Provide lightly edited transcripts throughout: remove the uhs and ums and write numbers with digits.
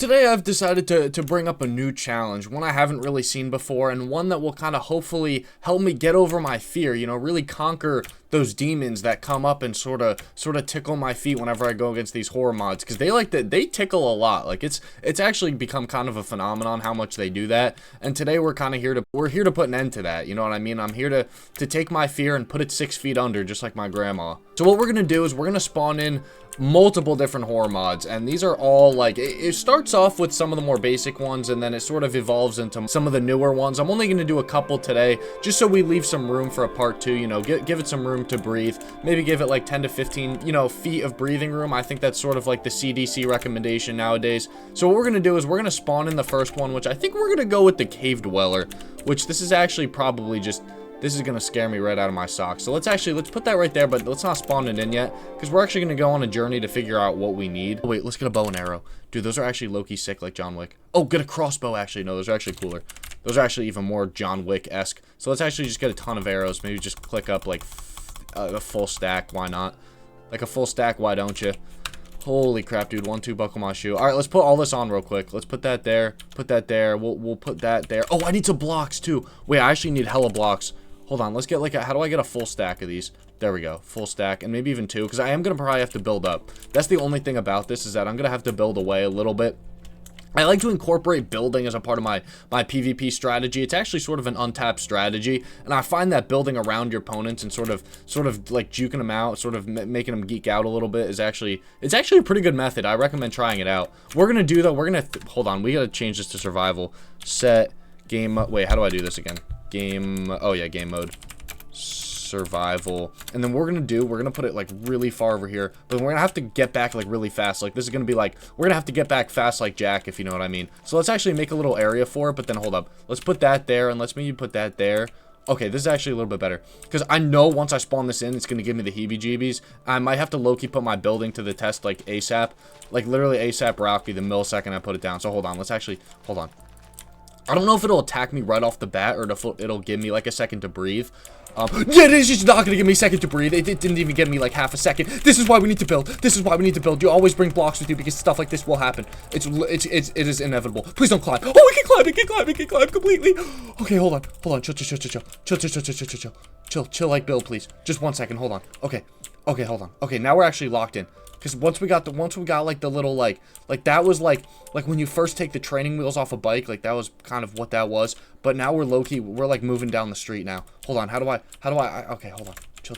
Today I've decided to bring up a new challenge, one I haven't really seen before, and one that will kind of hopefully help me get over my fear, you know, really conquer those demons that come up and sort of tickle my feet whenever I go against these horror mods, because they tickle a lot. Like it's actually become kind of a phenomenon how much they do that. And today we're here to put an end to that, you know what I mean? I'm here to take my fear and put it 6 feet under, just like my grandma. So what we're gonna do is we're gonna spawn in multiple different horror mods, and these are all like, it starts off with some of the more basic ones and then it sort of evolves into some of the newer ones. I'm only going to do a couple today just so we leave some room for a part 2, you know, give it some room to breathe, maybe give it like 10 to 15, you know, feet of breathing room. I think that's sort of like the CDC recommendation nowadays. So what we're going to do is we're going to spawn in the first one, which I think we're going to go with the Cave Dweller, which this is actually probably just, this is gonna scare me right out of my socks. So let's put that right there, but let's not spawn it in yet, because we're actually gonna go on a journey to figure out what we need. Oh, wait, let's get a bow and arrow. Dude, those are actually low-key sick, like John Wick. Oh, get a crossbow, actually. No, those are actually cooler. Those are actually even more John Wick-esque. So let's actually just get a ton of arrows. Maybe just click up, like, a full stack. Why not? Like a full stack, why don't you? Holy crap, dude. 1, 2, buckle my shoe. All right, let's put all this on real quick. Let's put that there. Put that there. We'll put that there. Oh, I need some blocks, too. Wait, I actually need hella blocks. Hold on, let's get like how do I get a full stack of these? There we go, full stack, and maybe even 2, because I am going to probably have to build up. That's the only thing about this, is that I'm going to have to build away a little bit. I like to incorporate building as a part of my PvP strategy. It's actually sort of an untapped strategy, and I find that building around your opponents and sort of like juking them out, sort of making them geek out a little bit it's actually a pretty good method. I recommend trying it out. We're going to do, though, hold on, we got to change this to survival. Set game, wait, how do I do this again? Game, oh yeah, game mode, survival, and then we're gonna put it like really far over here, but we're gonna have to get back like really fast. Like this is gonna be like, we're gonna have to get back fast like Jack, if you know what I mean. So let's actually make a little area for it, but then hold up, let's put that there, and let's maybe put that there. Okay, this is actually a little bit better, because I know once I spawn this in, it's going to give me the heebie-jeebies. I might have to low-key put my building to the test, like ASAP, like literally ASAP Rocky the millisecond I put it down. So hold on, let's actually, hold on. I don't know if it'll attack me right off the bat, or if it'll give me like a second to breathe. Yeah, it's just not gonna give me a second to breathe. It didn't even give me like half a second. This is why we need to build. This is why we need to build. You always bring blocks with you, because stuff like this will happen. It is inevitable. Please don't climb. Oh, we can climb. We can climb completely. Okay, hold on. Chill like Bill, please. Just 1 second. Hold on. Okay, hold on. Okay, now we're actually locked in. Because once we got like the little like that was like when you first take the training wheels off a bike, like that was kind of what that was. But now we're low-key, we're like moving down the street now. Hold on, how do I okay, hold on. Chill.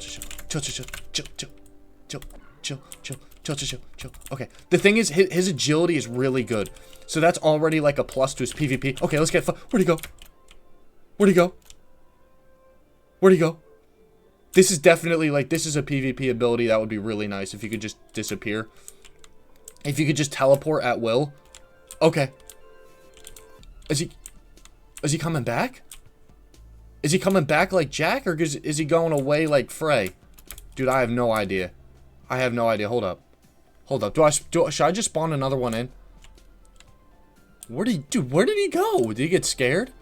Okay, the thing is, his agility is really good, so that's already like a plus to his PvP. Okay, let's get, where'd he go? This is definitely, like, this is a PvP ability that would be really nice if you could just disappear. If you could just teleport at will. Okay. Is he coming back? Is he coming back like Jack, or is he going away like Frey? Dude, I have no idea. Hold up. Should I just spawn another one in? Where did he go? Did he get scared?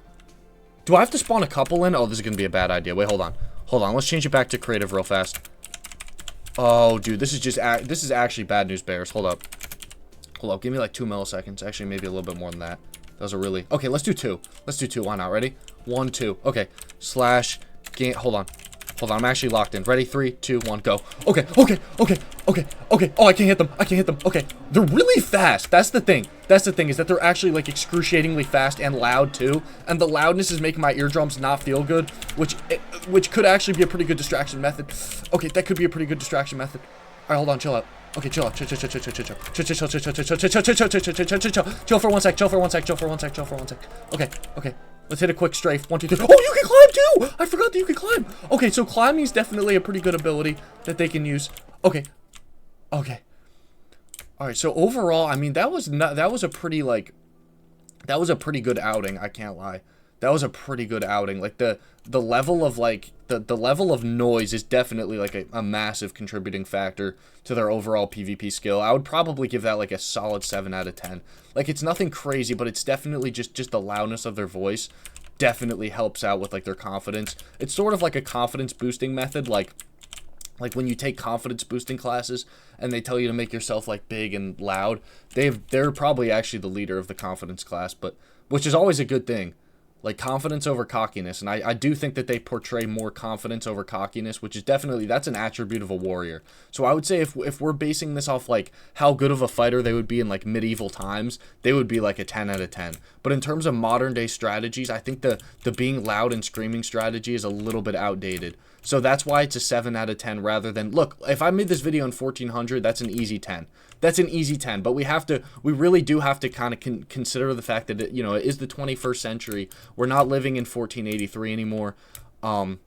Do I have to spawn a couple in? Oh, this is gonna be a bad idea. Wait, hold on. Let's change it back to creative real fast. Oh, dude, this is actually bad news bears. Hold up, give me like 2 milliseconds. Actually, maybe a little bit more than that. Those are really, okay, let's do 2. Why not? Ready? 1, 2. Okay, slash game, hold on, I'm actually locked in. Ready? 3, 2, 1, go. Okay. Oh, I can't hit them. Okay, they're really fast. That's the thing, is that they're actually like excruciatingly fast and loud too, and the loudness is making my eardrums not feel good, which could actually be a pretty good distraction method. Okay, that could be a pretty good distraction method. All right, hold on, chill out. Okay, chill out. Chill for 1 sec. Okay. Let's hit a quick strafe. 1, 2, 3. Oh, you can climb too! I forgot that you can climb. Okay, so climbing is definitely a pretty good ability that they can use. Okay. Alright, so overall, I mean, that was a pretty good outing, I can't lie. That was a pretty good outing. Like the level of like the level of noise is definitely like a massive contributing factor to their overall PvP skill. I would probably give that like a solid 7 out of 10. Like, it's nothing crazy, but it's definitely just the loudness of their voice definitely helps out with like their confidence. It's sort of like a confidence boosting method, like Like when you take confidence boosting classes and they tell you to make yourself like big and loud, they're probably actually the leader of the confidence class, but which is always a good thing. Like confidence over cockiness, and I do think that they portray more confidence over cockiness, which is definitely, that's an attribute of a warrior. So I would say if we're basing this off like how good of a fighter they would be in like medieval times, they would be like a 10 out of 10. But in terms of modern day strategies, I think the being loud and screaming strategy is a little bit outdated. So that's why it's a 7 out of 10 rather than, look, if I made this video in 1400, that's an easy 10. That's an easy 10, but we really do have to kind of consider the fact that, it is the 21st century. We're not living in 1483 anymore. And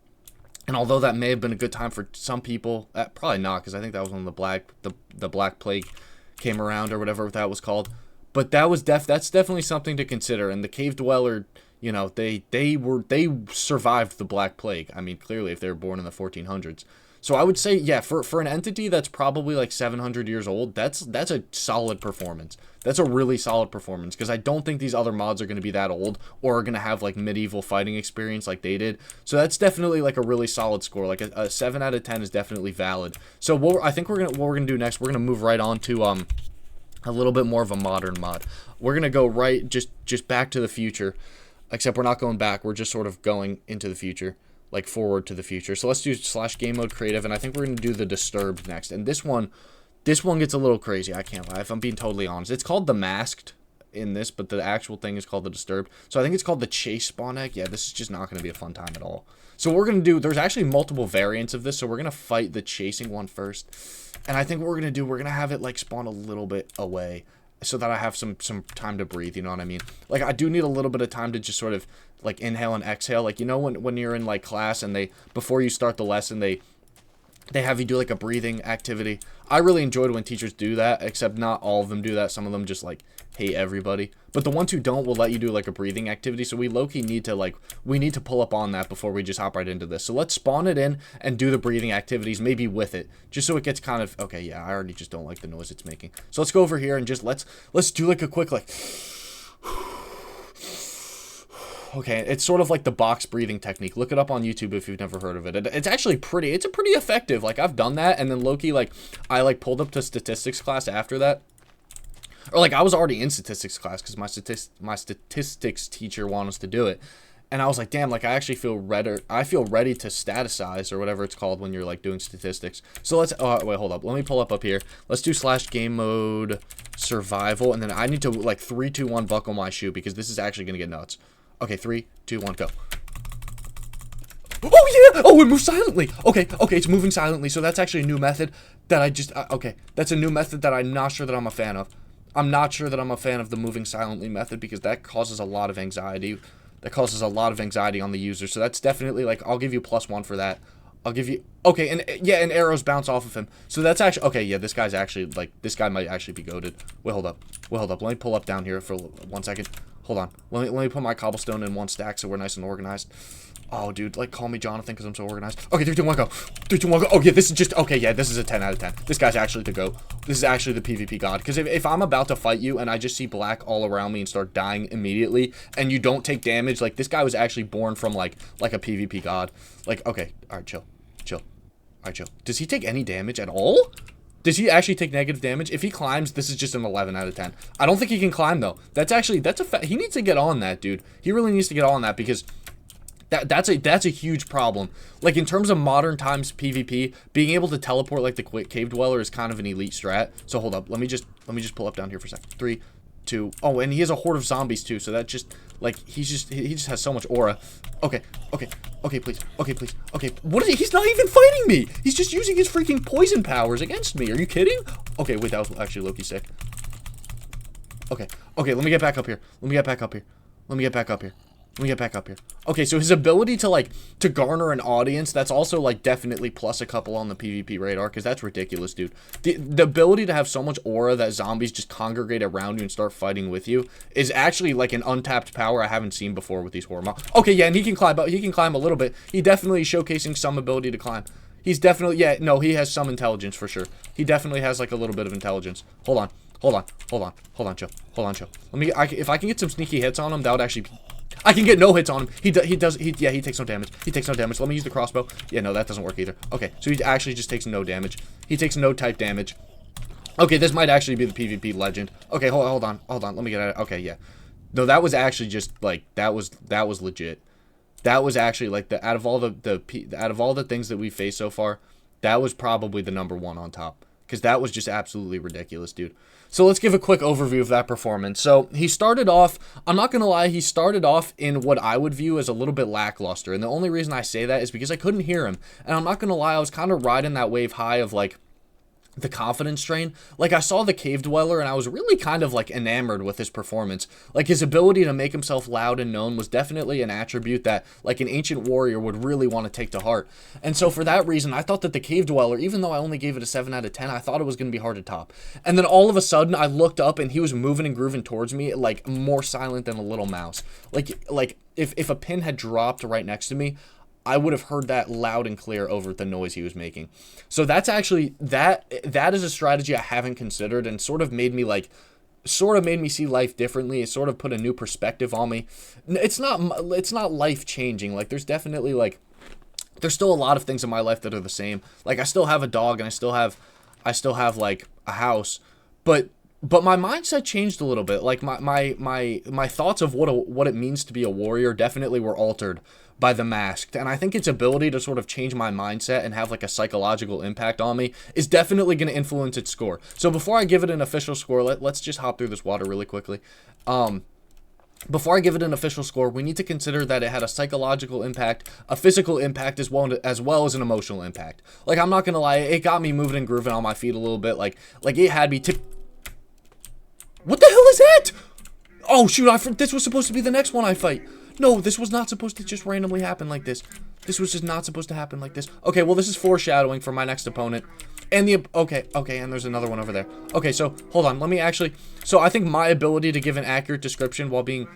although that may have been a good time for some people, probably not, because I think that was when the Black Plague came around or whatever that was called. But that's definitely something to consider. And the cave dweller, they survived the Black Plague. I mean, clearly, if they were born in the 1400s. So I would say, yeah, for an entity that's probably like 700 years old, that's a solid performance. That's a really solid performance, because I don't think these other mods are going to be that old or are going to have like medieval fighting experience like they did. So that's definitely like a really solid score. Like a 7 out of 10 is definitely valid. So I think what we're gonna do next, we're gonna move right on to a little bit more of a modern mod. We're gonna go right just back to the future, except we're not going back. We're just sort of going into the future, like forward to the future. So let's do /game mode creative, and I think we're going to do the disturbed next. And this one gets a little crazy, I can't lie, if I'm being totally honest. It's called the masked in this, but the actual thing is called the disturbed. So I think it's called the chase spawn egg. Yeah, this is just not going to be a fun time at all. So we're going to do, there's actually multiple variants of this, so we're going to fight the chasing one first. And I think what we're going to do, we're going to have it like spawn a little bit away, so that I have some time to breathe, you know what I mean? Like, I do need a little bit of time to just sort of, like, inhale and exhale. Like, when you're in, like, class and before you start the lesson, they have you do, like, a breathing activity. I really enjoyed when teachers do that, except not all of them do that. Some of them just, like, hate everybody. But the ones who don't will let you do, like, a breathing activity. So we low-key need to, like, pull up on that before we just hop right into this. So let's spawn it in and do the breathing activities, maybe with it, just so it gets kind of, okay, yeah, I already just don't like the noise it's making. So let's go over here and just, let's do, like, a quick, like, okay, it's sort of like the box breathing technique. Look it up on YouTube if you've never heard of it. It's actually pretty effective. Like, I've done that, and then low-key, like, I, like, pulled up to statistics class after that. Or, like, I was already in statistics class because my statistics teacher wanted us to do it. And I was like, damn, like, I actually feel ready to staticize, or whatever it's called when you're, like, doing statistics. So let's, wait, hold up. Let me pull up here. Let's do /game mode survival, and then I need to, like, 3, 2, 1 buckle my shoe, because this is actually going to get nuts. Okay, 3, 2, 1, go. Oh, yeah! Oh, it moves silently! Okay, it's moving silently, so that's actually a new method that okay, that's a new method that I'm not sure that I'm a fan of. I'm not sure that I'm a fan of the moving silently method, because that causes a lot of anxiety. That causes a lot of anxiety on the user, so that's definitely, like, I'll give you +1 for that. I'll give you, okay, and, yeah, and arrows bounce off of him. So that's actually, okay, yeah, this guy's actually, like, this guy might actually be goated. Wait, hold up. Let me pull up down here for 1 second. Hold on. Let me put my cobblestone in 1 stack so we're nice and organized. Oh, dude, like, call me Jonathan because I'm so organized. Okay, 3, 2, 1, go. 3, 2, 1, go. Oh, yeah, this is just, okay, yeah, this is a 10 out of 10. This guy's actually the GOAT. This is actually the PvP god. Because if I'm about to fight you and I just see black all around me and start dying immediately, and you don't take damage, like, this guy was actually born from, like a PvP god. Like, okay, alright, chill. Alright, chill. Does he take any damage at all? Does he actually take negative damage? If he climbs, this is just an 11 out of 10. I don't think he can climb, though. That's a he needs to get on that, dude. He really needs to get on that, because that's a huge problem. Like, in terms of modern times PvP, being able to teleport like the cave dweller is kind of an elite strat. So hold up, let me just pull up down here for a second. 3, 2, oh, and he has a horde of zombies too, so that just, like, he just has so much aura. Okay, please. Okay, what is he? He's not even fighting me. He's just using his freaking poison powers against me. Are you kidding? Okay, wait, that was actually low-key sick. Okay, let me get back up here. Okay, so his ability to, like, to garner an audience, that's also, like, definitely plus a couple on the PvP radar, because that's ridiculous, dude. The ability to have so much aura that zombies just congregate around you and start fighting with you is actually, like, an untapped power I haven't seen before with these horror mobs. Okay, yeah, and he can climb a little bit. He definitely is showcasing some ability to climb. He's definitely, yeah, no, he has some intelligence for sure. He definitely has, like, a little bit of intelligence. Hold on, chill. If I can get some sneaky hits on him, that would actually be... I can get no hits on him. He takes no damage. He takes no damage. Let me use the crossbow. Yeah, no, that doesn't work either. Okay, so he actually just takes no damage. He takes no type damage. Okay, this might actually be the PvP legend. Okay, hold on. Let me get at it. Okay, yeah. No, that was actually just like that was legit. That was actually like out of all the things that we faced so far, that was probably the #1 on top, because that was just absolutely ridiculous, dude. So let's give a quick overview of that performance. So he started off, I'm not gonna lie, he started off in what I would view as a little bit lackluster, and the only reason I say that is because I couldn't hear him, and I'm not gonna lie, I was kind of riding that wave high of like the confidence train. Like, I saw the cave dweller and I was really kind of like enamored with his performance. Like, his ability to make himself loud and known was definitely an attribute that like an ancient warrior would really want to take to heart. And so for that reason, I thought that the cave dweller, even though I only gave it a 7 out of 10, I thought it was going to be hard to top. And then all of a sudden I looked up and he was moving and grooving towards me, like more silent than a little mouse. Like if a pin had dropped right next to me, I would have heard that loud and clear over the noise he was making. So that's actually, that is a strategy I haven't considered, and sort of made me see life differently. It sort of put a new perspective on me. It's not life changing. Like, there's definitely like, there's still a lot of things in my life that are the same. Like, I still have a dog and I still have like a house, but my mindset changed a little bit. Like, my thoughts of what it means to be a warrior definitely were altered by the Masked, and I think its ability to sort of change my mindset and have like a psychological impact on me is definitely going to influence its score. So before I give it an official score, let's just hop through this water really quickly. Before I give it an official score, we need to consider that it had a psychological impact, a physical impact, as well as an emotional impact. Like, I'm not gonna lie, it got me moving and grooving on my feet a little bit. Like it had me tip. What the hell is that? Oh shoot! This was supposed to be the next one I fight. No, this was not supposed to just randomly happen like this. This was just not supposed to happen like this. Okay, well, this is foreshadowing for my next opponent. And okay, and there's another one over there. Okay, so hold on, let me actually. So I think my ability to give an accurate description while being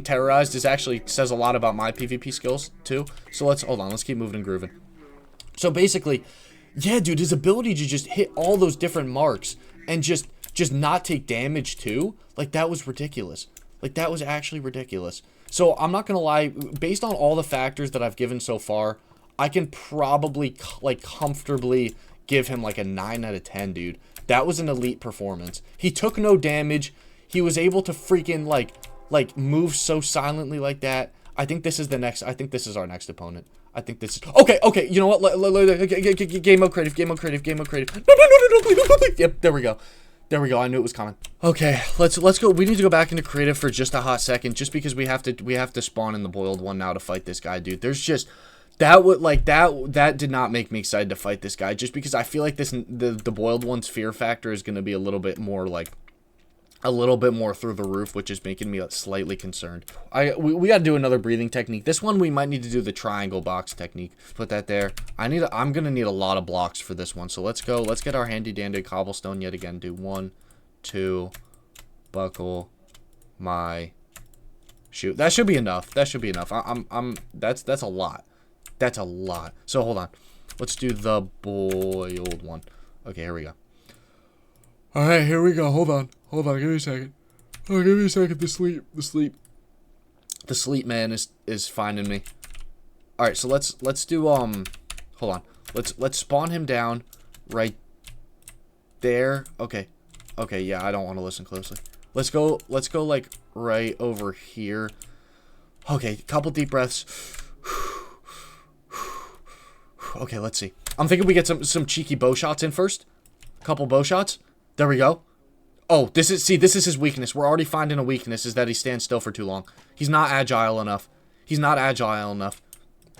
terrorized says a lot about my PvP skills too. So let's keep moving and grooving. So basically, yeah, dude, his ability to just hit all those different marks and just not take damage too, like, that was ridiculous. Like, that was actually ridiculous. So I'm not gonna lie, based on all the factors that I've given so far, I can probably like comfortably give him like a 9 out of 10, dude. That was an elite performance. He took no damage. He was able to freaking like move so silently like that. I think this is our next opponent. I think this is okay. You know what? Game mode creative. No, please. Yep, there we go. I knew it was coming. Okay, let's go. We need to go back into creative for just a hot second, just because we have to spawn in the boiled one now to fight this guy, dude. There's just that did not make me excited to fight this guy, just because I feel like the boiled one's fear factor is going to be a little bit more through the roof, which is making me slightly concerned. We got to do another breathing technique. This one we might need to do the triangle box technique. Put that there. I'm gonna need a lot of blocks for this one. So let's go. Let's get our handy dandy cobblestone yet again. Do 1, 2, buckle, my shoot. That should be enough. That's a lot. That's a lot. So hold on. Let's do the boiled one. Okay, here we go. All right, here we go. Hold on. Give me a second. Oh, give me a second. The sleep man is finding me. All right, so let's do hold on. Let's spawn him down right there. Okay, yeah, I don't want to listen closely. Let's go like right over here. Okay, couple deep breaths. Okay, let's see. I'm thinking we get some cheeky bow shots in first. Couple bow shots. There we go. Oh, this is his weakness. We're already finding a weakness, is that he stands still for too long. He's not agile enough. All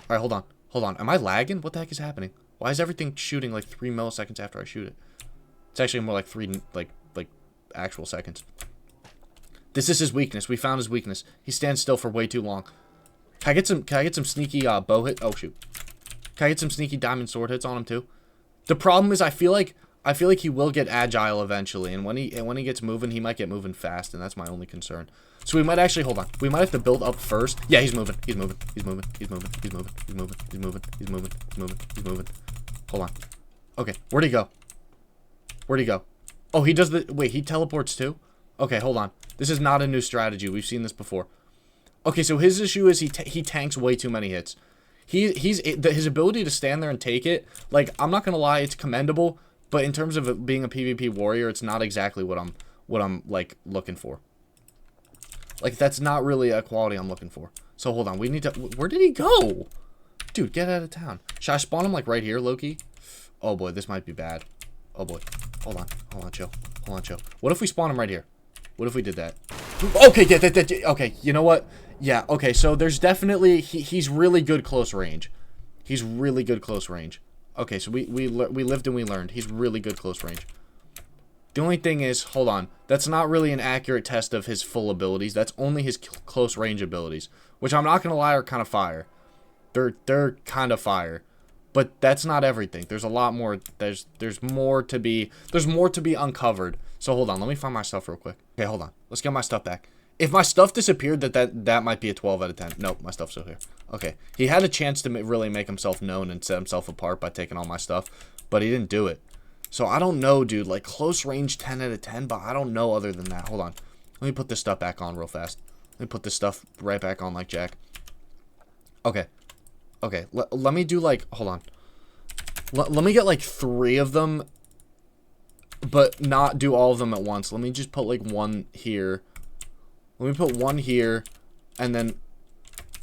right, hold on. Am I lagging? What the heck is happening? Why is everything shooting like 3 milliseconds after I shoot it? It's actually more like 3, like actual seconds. This is his weakness. We found his weakness. He stands still for way too long. Can I get some sneaky bow hit? Oh, shoot. Can I get some sneaky diamond sword hits on him too? The problem is I feel like he will get agile eventually, and when he gets moving, he might get moving fast, and that's my only concern. So we might actually, hold on. We might have to build up first. Yeah, he's moving. Hold on. Okay, where'd he go? Oh, wait, he teleports too? Okay, hold on. This is not a new strategy. We've seen this before. Okay, so his issue is he tanks way too many hits. His ability to stand there and take it, like, I'm not gonna lie, it's commendable, but in terms of it being a PvP warrior, it's not exactly what I'm like looking for. Like, that's not really a quality I'm looking for. So hold on, we need to, where did he go? Dude, get out of town. Should I spawn him like right here, Loki? Oh boy, this might be bad. Oh boy. Hold on, chill. Hold on, chill. What if we spawn him right here? What if we did that? Okay, yeah, okay, you know what? Yeah, okay, so there's definitely, he's really good close range. He's really good close range. Okay, so we lived and we learned. He's really good close range. The only thing is, hold on, that's not really an accurate test of his full abilities. That's only his close range abilities, which I'm not gonna lie are kind of fire. They're kind of fire, but that's not everything. There's a lot more. There's more to be uncovered. So hold on, let me find my stuff real quick. Okay, hold on. Let's get my stuff back. If my stuff disappeared, that might be a 12 out of 10. Nope, my stuff's still here. Okay, he had a chance to really make himself known and set himself apart by taking all my stuff, but he didn't do it. So I don't know, dude. Like, close range 10 out of 10, but I don't know other than that. Hold on. Let me put this stuff back on real fast. Let me put this stuff right back on like Jack. Okay. Okay, let me do, like, hold on. Let me get, like, 3 of them, but not do all of them at once. Let me just put, like, 1 here. Let me put 1 here, and then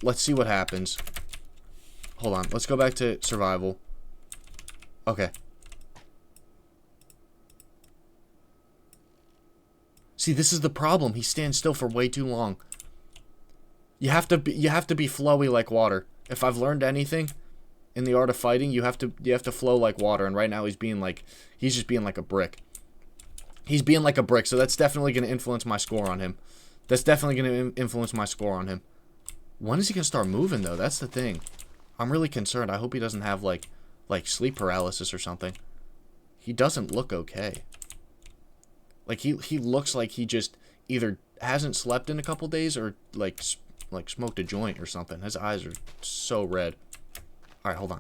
let's see what happens. Hold on, let's go back to survival. Okay. See, this is the problem. He stands still for way too long. You have to be flowy like water. If I've learned anything in the art of fighting, you have to flow like water, and right now he's just being like a brick. He's being like a brick, so that's definitely going to influence my score on him. That's definitely going to influence my score on him. When is he going to start moving, though? That's the thing. I'm really concerned. I hope he doesn't have, like sleep paralysis or something. He doesn't look okay. Like, he looks like he just either hasn't slept in a couple days or, like smoked a joint or something. His eyes are so red. Alright, hold on.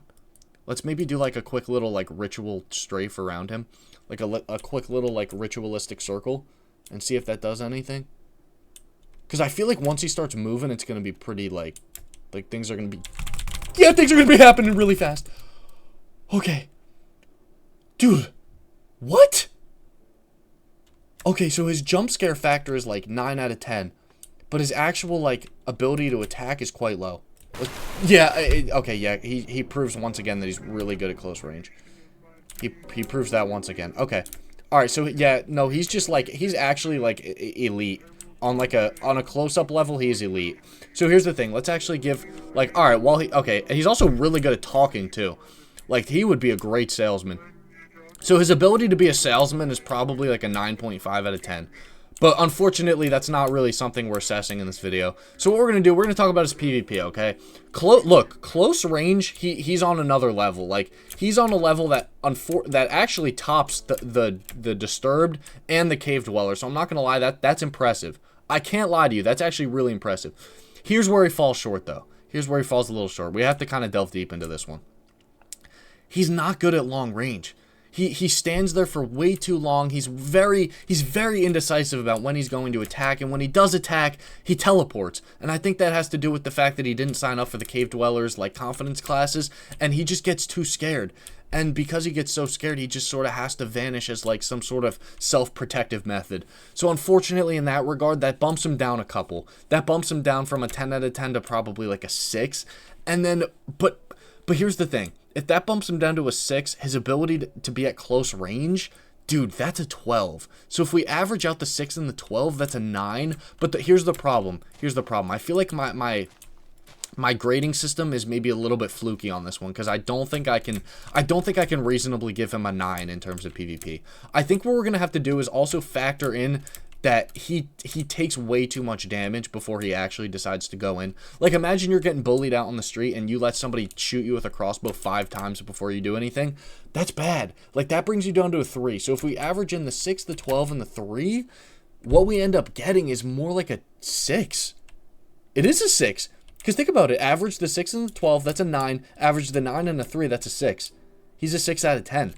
Let's maybe do, like, a quick little, like, ritual strafe around him. Like, a quick little, like, ritualistic circle. And see if that does anything. Because I feel like once he starts moving, it's going to be pretty, like, things are going to be... Yeah, things are going to be happening really fast. Okay. Dude. What? Okay, so his jump scare factor is, like, 9 out of 10. But his actual, like, ability to attack is quite low. Yeah, okay, yeah, he proves once again that he's really good at close range. He proves that once again. Okay. Alright, so, yeah, no, he's just, like, he's actually, like, elite. On a close-up level, he is elite. So here's the thing. Let's actually give, like, alright, okay, he's also really good at talking, too. Like, he would be a great salesman. So his ability to be a salesman is probably, like, a 9.5 out of 10. But unfortunately, that's not really something we're assessing in this video. So what we're going to do, we're going to talk about his PvP, okay? Look, close range, he's on another level. Like, he's on a level that actually tops the Disturbed and the Cave Dweller. So I'm not going to lie, that's impressive. I can't lie to you, that's actually really impressive. Here's where he falls short, though. Here's where he falls a little short. We have to kind of delve deep into this one. He's not good at long range. He stands there for way too long. He's very indecisive about when he's going to attack, and when he does attack, he teleports. And I think that has to do with the fact that he didn't sign up for the Cave Dwellers, like, confidence classes, and he just gets too scared. And because he gets so scared, he just sort of has to vanish as, like, some sort of self-protective method. So unfortunately, in that regard, that bumps him down a couple. That bumps him down from a 10 out of 10 to probably, like, a 6. And then, but here's the thing. If that bumps him down to a 6, his ability to be at close range, dude, that's a 12. So if we average out the 6 and the 12, that's a 9. But here's the problem. Here's the problem. I feel like my grading system is maybe a little bit fluky on this one, because I don't think I can reasonably give him a 9 in terms of PvP. I think what we're gonna have to do is also factor in that he takes way too much damage before he actually decides to go in. Like, imagine you're getting bullied out on the street and you let somebody shoot you with a crossbow 5 times before you do anything. That's bad. Like, that brings you down to a 3. So if we average in the 6, the 12, and the 3, what we end up getting is more like a 6. It is a 6. Because think about it. Average the 6 and the 12, that's a 9. Average the 9 and the 3, that's a 6. He's a 6 out of 10.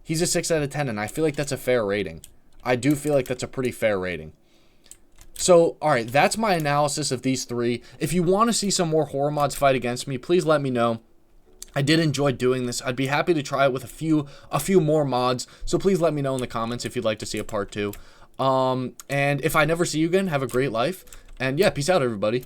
He's a 6 out of 10, and I feel like that's a fair rating. I do feel like that's a pretty fair rating. So, alright, that's my analysis of these three. If you want to see some more horror mods fight against me, please let me know. I did enjoy doing this. I'd be happy to try it with a few more mods. So please let me know in the comments if you'd like to see a part 2. And if I never see you again, have a great life. And yeah, peace out, everybody.